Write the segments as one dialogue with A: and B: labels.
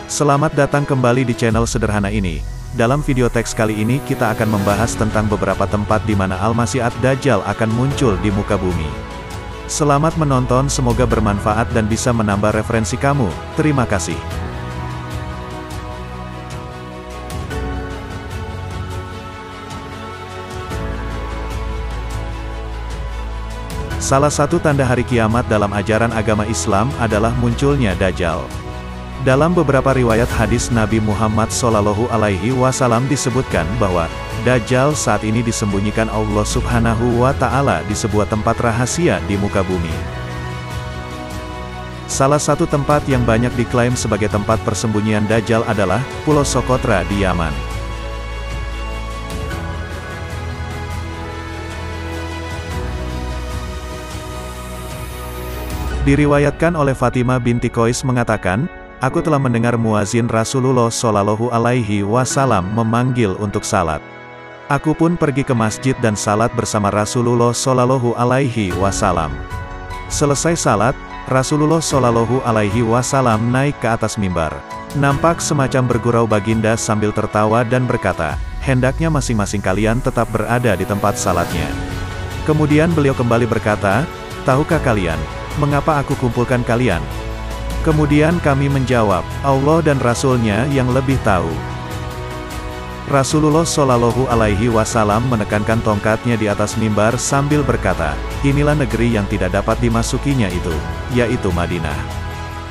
A: Selamat datang kembali di channel sederhana ini. Dalam video teks kali ini kita akan membahas tentang beberapa tempat di mana Al-Masih Ad-Dajjal akan muncul di muka bumi. Selamat menonton, semoga bermanfaat dan bisa menambah referensi kamu. Terima kasih. Salah satu tanda hari kiamat dalam ajaran agama Islam adalah munculnya Dajjal. Dalam beberapa riwayat hadis Nabi Muhammad SAW disebutkan bahwa Dajjal saat ini disembunyikan Allah Subhanahu wa Ta'ala di sebuah tempat rahasia di muka bumi. Salah satu tempat yang banyak diklaim sebagai tempat persembunyian Dajjal adalah Pulau Socotra di Yaman. Diriwayatkan oleh Fatimah binti Qais mengatakan, "Aku telah mendengar muazin Rasulullah Shallallahu Alaihi Wasallam memanggil untuk salat. Aku pun pergi ke masjid dan salat bersama Rasulullah Shallallahu Alaihi Wasallam. Selesai salat, Rasulullah Shallallahu Alaihi Wasallam naik ke atas mimbar. Nampak semacam bergurau baginda sambil tertawa dan berkata, 'Hendaknya masing-masing kalian tetap berada di tempat salatnya.' Kemudian beliau kembali berkata, 'Tahukah kalian mengapa aku kumpulkan kalian?' Kemudian kami menjawab, 'Allah dan Rasul-Nya yang lebih tahu.' Rasulullah Shallallahu Alaihi Wasallam menekankan tongkatnya di atas mimbar sambil berkata, 'Inilah negeri yang tidak dapat dimasukinya itu, yaitu Madinah.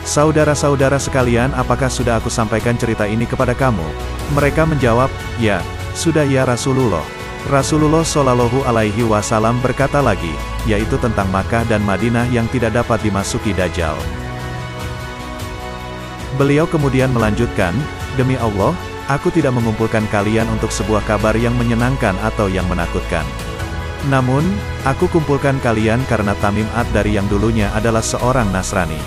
A: Saudara-saudara sekalian, apakah sudah aku sampaikan cerita ini kepada kamu?' Mereka menjawab, 'Ya, sudah ya Rasulullah.' Rasulullah Shallallahu Alaihi Wasallam berkata lagi, yaitu tentang Makkah dan Madinah yang tidak dapat dimasuki Dajjal. Beliau kemudian melanjutkan, 'Demi Allah, aku tidak mengumpulkan kalian untuk sebuah kabar yang menyenangkan atau yang menakutkan. Namun, aku kumpulkan kalian karena Tamim Ad-Dari yang dulunya adalah seorang Nasrani.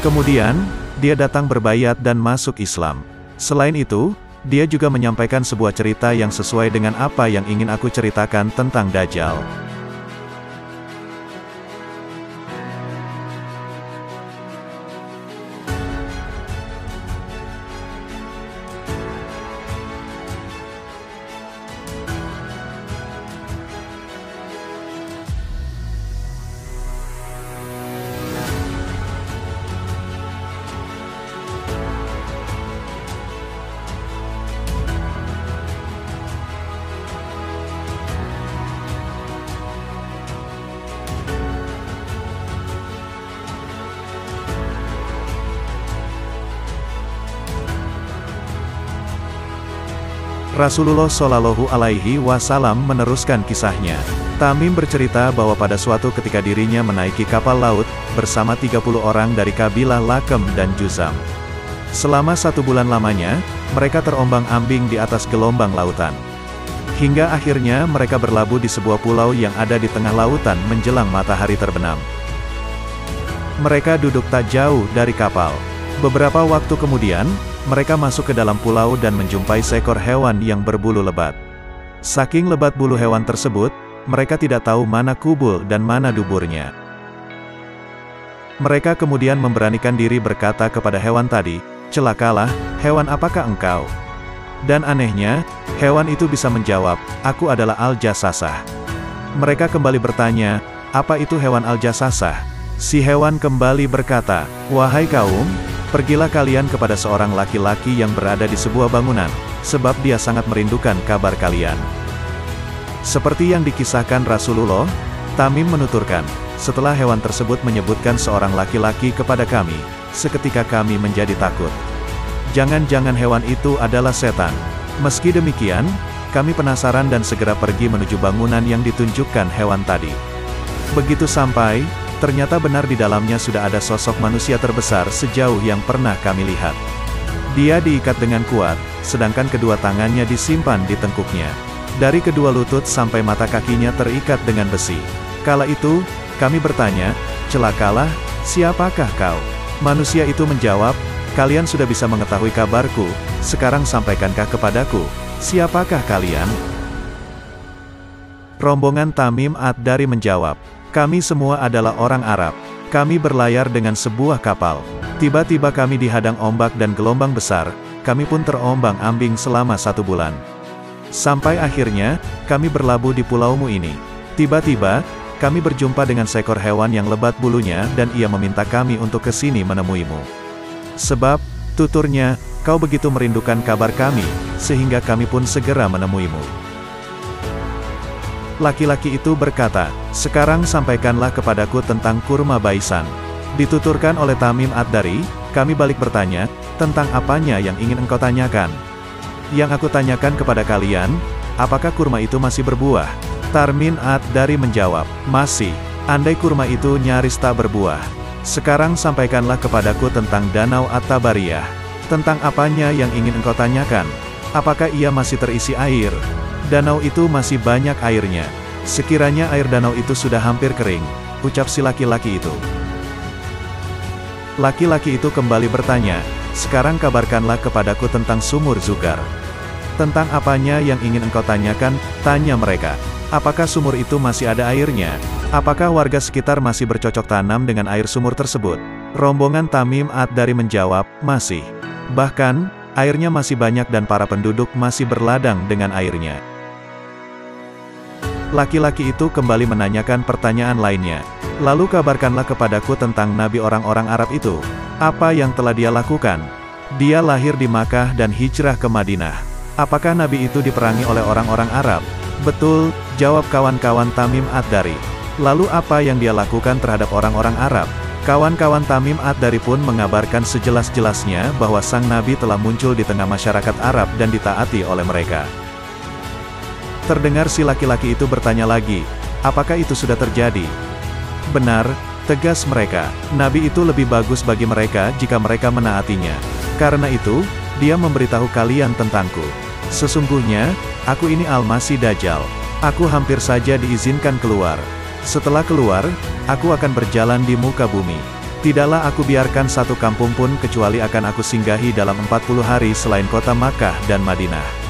A: Kemudian, dia datang berbayat dan masuk Islam. Selain itu, dia juga menyampaikan sebuah cerita yang sesuai dengan apa yang ingin aku ceritakan tentang Dajjal.' Rasulullah Shallallahu Alaihi Wasallam meneruskan kisahnya. Tamim bercerita bahwa pada suatu ketika dirinya menaiki kapal laut, bersama 30 orang dari kabilah Lakem dan Juzam. Selama 1 bulan lamanya, mereka terombang-ambing di atas gelombang lautan. Hingga akhirnya mereka berlabuh di sebuah pulau yang ada di tengah lautan menjelang matahari terbenam. Mereka duduk tak jauh dari kapal. Beberapa waktu kemudian, mereka masuk ke dalam pulau dan menjumpai seekor hewan yang berbulu lebat. Saking lebat bulu hewan tersebut, mereka tidak tahu mana kubul dan mana duburnya. Mereka kemudian memberanikan diri berkata kepada hewan tadi, 'Celakalah, hewan apakah engkau?' Dan anehnya, hewan itu bisa menjawab, 'Aku adalah Al-Jassasah.' Mereka kembali bertanya, 'Apa itu hewan Al-Jassasah?' Si hewan kembali berkata, 'Wahai kaum, pergilah kalian kepada seorang laki-laki yang berada di sebuah bangunan, sebab dia sangat merindukan kabar kalian.' Seperti yang dikisahkan Rasulullah, Tamim menuturkan, 'Setelah hewan tersebut menyebutkan seorang laki-laki kepada kami, seketika kami menjadi takut. Jangan-jangan hewan itu adalah setan. Meski demikian, kami penasaran dan segera pergi menuju bangunan yang ditunjukkan hewan tadi. Begitu sampai, ternyata benar di dalamnya sudah ada sosok manusia terbesar sejauh yang pernah kami lihat. Dia diikat dengan kuat, sedangkan kedua tangannya disimpan di tengkuknya. Dari kedua lutut sampai mata kakinya terikat dengan besi. Kala itu, kami bertanya, 'Celakalah, siapakah kau?' Manusia itu menjawab, 'Kalian sudah bisa mengetahui kabarku, sekarang sampaikankah kepadaku, siapakah kalian?' Rombongan Tamim Ad-Dari menjawab, 'Kami semua adalah orang Arab. Kami berlayar dengan sebuah kapal. Tiba-tiba kami dihadang ombak dan gelombang besar, kami pun terombang-ambing selama 1 bulan. Sampai akhirnya, kami berlabuh di pulaumu ini. Tiba-tiba, kami berjumpa dengan seekor hewan yang lebat bulunya dan ia meminta kami untuk ke sini menemuimu. Sebab, tuturnya, kau begitu merindukan kabar kami, sehingga kami pun segera menemuimu. Laki-laki itu berkata, sekarang sampaikanlah kepadaku tentang kurma Baisan. Dituturkan oleh Tamim Ad-Dari, kami balik bertanya, tentang apanya yang ingin engkau tanyakan? Yang aku tanyakan kepada kalian, apakah kurma itu masih berbuah? Tamim Ad-Dari menjawab, masih. Andai kurma itu nyaris tak berbuah. Sekarang sampaikanlah kepadaku tentang Danau At-Tabariyah. Tentang apanya yang ingin engkau tanyakan? Apakah ia masih terisi air? Danau itu masih banyak airnya. Sekiranya air danau itu sudah hampir kering, ucap si laki-laki itu. Laki-laki itu kembali bertanya, sekarang kabarkanlah kepadaku tentang sumur Zugar. Tentang apanya yang ingin engkau tanyakan, tanya mereka. Apakah sumur itu masih ada airnya? Apakah warga sekitar masih bercocok tanam dengan air sumur tersebut? Rombongan Tamim Ad-Dari menjawab, masih. Bahkan, airnya masih banyak dan para penduduk masih berladang dengan airnya. Laki-laki itu kembali menanyakan pertanyaan lainnya. Lalu kabarkanlah kepadaku tentang nabi orang-orang Arab itu. Apa yang telah dia lakukan? Dia lahir di Makkah dan hijrah ke Madinah. Apakah nabi itu diperangi oleh orang-orang Arab? Betul, jawab kawan-kawan Tamim Ad-Dari. Lalu apa yang dia lakukan terhadap orang-orang Arab? Kawan-kawan Tamim Ad-Dari pun mengabarkan sejelas-jelasnya bahwa sang nabi telah muncul di tengah masyarakat Arab dan ditaati oleh mereka. Terdengar si laki-laki itu bertanya lagi, apakah itu sudah terjadi? Benar, tegas mereka, nabi itu lebih bagus bagi mereka jika mereka menaatinya. Karena itu, dia memberitahu kalian tentangku. Sesungguhnya, aku ini Al-Masih Dajjal. Aku hampir saja diizinkan keluar. Setelah keluar, aku akan berjalan di muka bumi. Tidaklah aku biarkan satu kampung pun kecuali akan aku singgahi dalam 40 hari selain kota Makkah dan Madinah.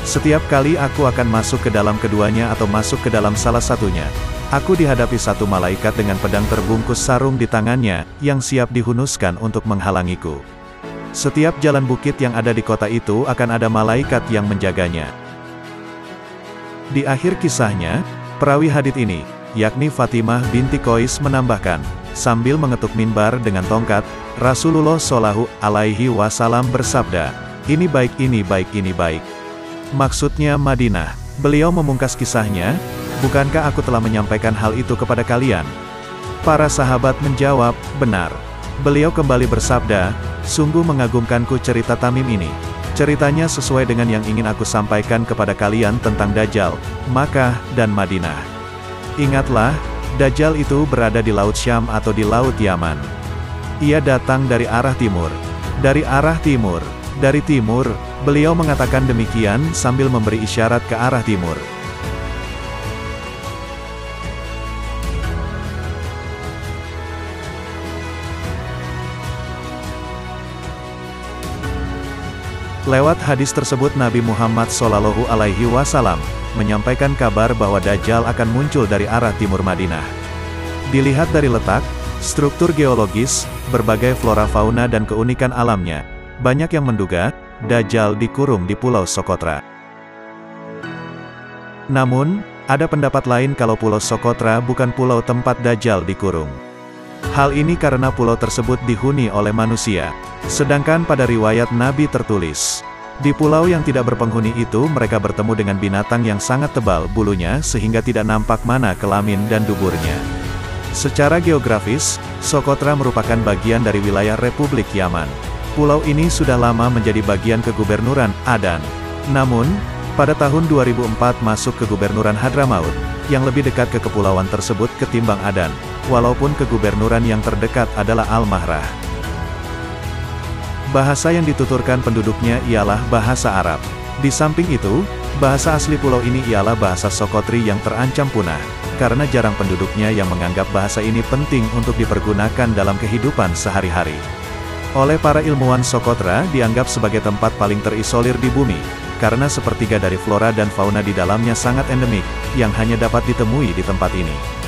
A: Setiap kali aku akan masuk ke dalam keduanya atau masuk ke dalam salah satunya, aku dihadapi satu malaikat dengan pedang terbungkus sarung di tangannya, yang siap dihunuskan untuk menghalangiku. Setiap jalan bukit yang ada di kota itu akan ada malaikat yang menjaganya. Di akhir kisahnya, perawi hadits ini, yakni Fatimah binti Qais menambahkan, sambil mengetuk minbar dengan tongkat, Rasulullah Shallallahu Alaihi Wasallam bersabda, ini baik, ini baik, ini baik. Maksudnya Madinah. Beliau memungkas kisahnya, bukankah aku telah menyampaikan hal itu kepada kalian? Para sahabat menjawab, benar. Beliau kembali bersabda, sungguh mengagumkanku cerita Tamim ini. Ceritanya sesuai dengan yang ingin aku sampaikan kepada kalian tentang Dajjal, Makkah, dan Madinah. Ingatlah, Dajjal itu berada di Laut Syam atau di Laut Yaman. Ia datang dari arah timur. Dari arah timur. Dari timur, beliau mengatakan demikian sambil memberi isyarat ke arah timur. Lewat hadis tersebut Nabi Muhammad Shallallahu Alaihi Wasallam menyampaikan kabar bahwa Dajjal akan muncul dari arah timur Madinah. Dilihat dari letak, struktur geologis, berbagai flora fauna dan keunikan alamnya, banyak yang menduga, Dajjal dikurung di Pulau Sokotra. Namun, ada pendapat lain kalau Pulau Sokotra bukan pulau tempat Dajjal dikurung. Hal ini karena pulau tersebut dihuni oleh manusia. Sedangkan pada riwayat Nabi tertulis, di pulau yang tidak berpenghuni itu mereka bertemu dengan binatang yang sangat tebal bulunya sehingga tidak nampak mana kelamin dan duburnya. Secara geografis, Sokotra merupakan bagian dari wilayah Republik Yaman. Pulau ini sudah lama menjadi bagian kegubernuran Adan. Namun, pada tahun 2004 masuk ke kegubernuran Hadramaut, yang lebih dekat ke kepulauan tersebut ketimbang Adan, walaupun kegubernuran yang terdekat adalah Al-Mahrah. Bahasa yang dituturkan penduduknya ialah bahasa Arab. Di samping itu, bahasa asli pulau ini ialah bahasa Sokotri yang terancam punah, karena jarang penduduknya yang menganggap bahasa ini penting untuk dipergunakan dalam kehidupan sehari-hari. Oleh para ilmuwan Sokotra dianggap sebagai tempat paling terisolir di bumi, karena sepertiga dari flora dan fauna di dalamnya sangat endemik, yang hanya dapat ditemui di tempat ini.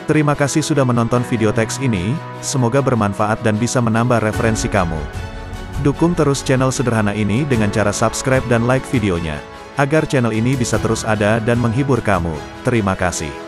A: Terima kasih sudah menonton video teks ini, semoga bermanfaat dan bisa menambah referensi kamu. Dukung terus channel sederhana ini dengan cara subscribe dan like videonya, agar channel ini bisa terus ada dan menghibur kamu. Terima kasih.